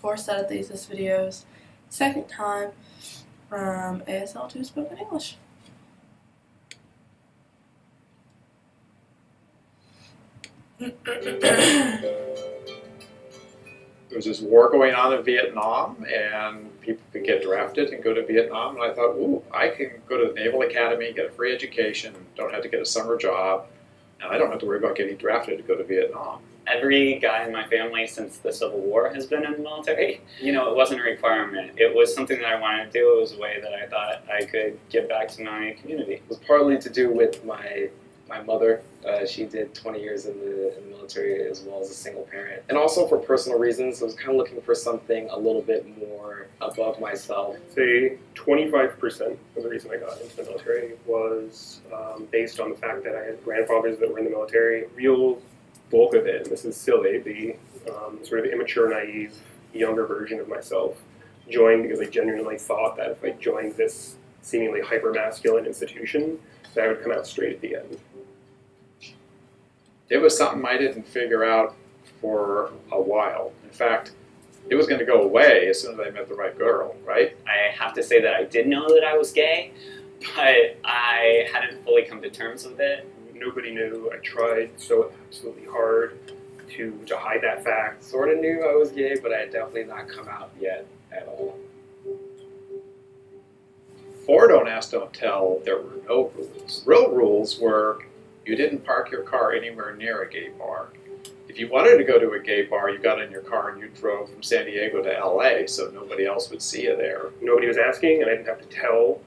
fourth set of thesis videos, second time from ASL to spoken English. There was this war going on in Vietnam, and people could get drafted and go to Vietnam. And I thought, ooh, I can go to the Naval Academy, get a free education, don't have to get a summer job, and I don't have to worry about getting drafted to go to Vietnam. Every guy in my family since the Civil War has been in the military. You know, it wasn't a requirement. It was something that I wanted to do. It was a way that I thought I could give back to my community. It was partly to do with my mother. She did 20 years in the military as well as a single parent. And also for personal reasons, I was kind of looking for something a little bit more above myself. Say 25% of the reason I got into the military was based on the fact that I had grandfathers that were in the military. Real bulk of it, and this is silly, the sort of immature, naive, younger version of myself joined because I genuinely thought that if I joined this seemingly hyper-masculine institution, that I would come out straight at the end. It was something I didn't figure out for a while. In fact, it was going to go away as soon as I met the right girl, right? I have to say that I did know that I was gay, but I hadn't fully come to terms with it. Nobody knew. I tried so absolutely hard to hide that fact. Sort of knew I was gay, but I had definitely not come out yet at all. For don't ask, don't tell, there were no rules. Real rules were you didn't park your car anywhere near a gay bar. If you wanted to go to a gay bar, you got in your car and you drove from San Diego to LA so nobody else would see you there. Nobody was asking, and I didn't have to tell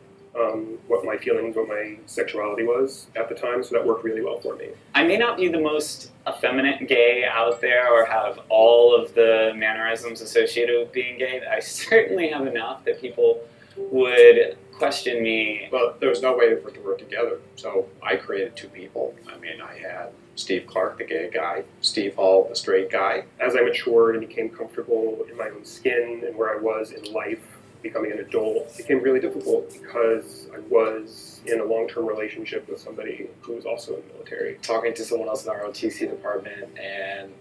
what my feelings, what my sexuality was at the time, so that worked really well for me. I may not be the most effeminate gay out there or have all of the mannerisms associated with being gay. I certainly have enough that people would question me. But there was no way for it to work together, so I created two people. I mean, I had Steve Clark, the gay guy, Steve Hall, the straight guy. As I matured and became comfortable in my own skin and where I was in life, becoming an adult, it became really difficult because I was in a long-term relationship with somebody who was also in the military. Talking to someone else in our OTC department, and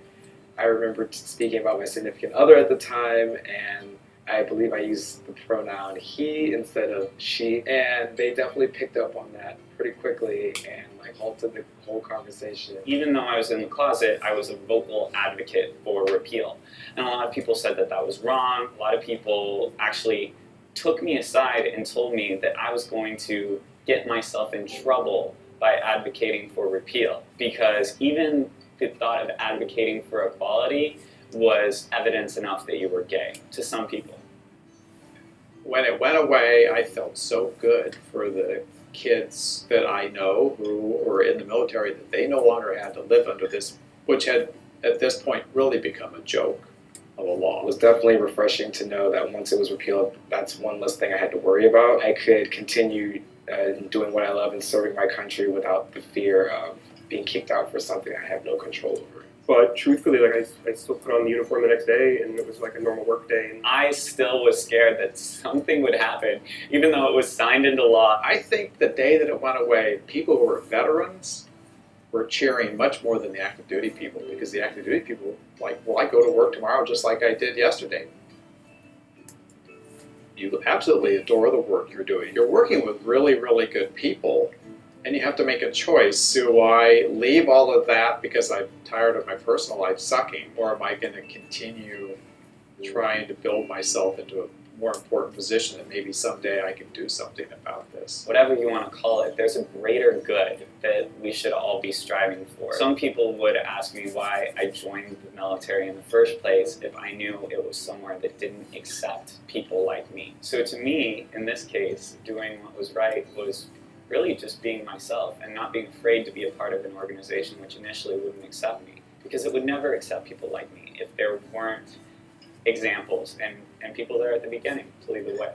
I remember speaking about my significant other at the time, and I believe I used the pronoun he instead of she, and they definitely picked up on that pretty quickly and like halted the whole conversation. Even though I was in the closet, I was a vocal advocate for repeal. And a lot of people said that that was wrong. A lot of people actually took me aside and told me that I was going to get myself in trouble by advocating for repeal, because even the thought of advocating for equality was evidence enough that you were gay to some people. When it went away, I felt so good for the kids that I know who were in the military that they no longer had to live under this, which had at this point really become a joke of a law. It was definitely refreshing to know that once it was repealed, that's one less thing I had to worry about. I could continue doing what I love and serving my country without the fear of being kicked out for something I have no control over. But truthfully, like I still put on the uniform the next day, and it was like a normal work day. I still was scared that something would happen, even though it was signed into law. I think the day that it went away, people who were veterans were cheering much more than the active duty people, because the active duty people were like, well, I go to work tomorrow just like I did yesterday. You absolutely adore the work you're doing. You're working with really, really good people, and you have to make a choice. Do I leave all of that because I'm tired of my personal life sucking, or am I going to continue trying to build myself into a more important position that maybe someday I can do something about this? Whatever you want to call it, there's a greater good that we should all be striving for. Some people would ask me why I joined the military in the first place if I knew it was somewhere that didn't accept people like me. So to me, in this case, doing what was right was really just being myself and not being afraid to be a part of an organization which initially wouldn't accept me, because it would never accept people like me if there weren't examples and people there at the beginning to lead the way.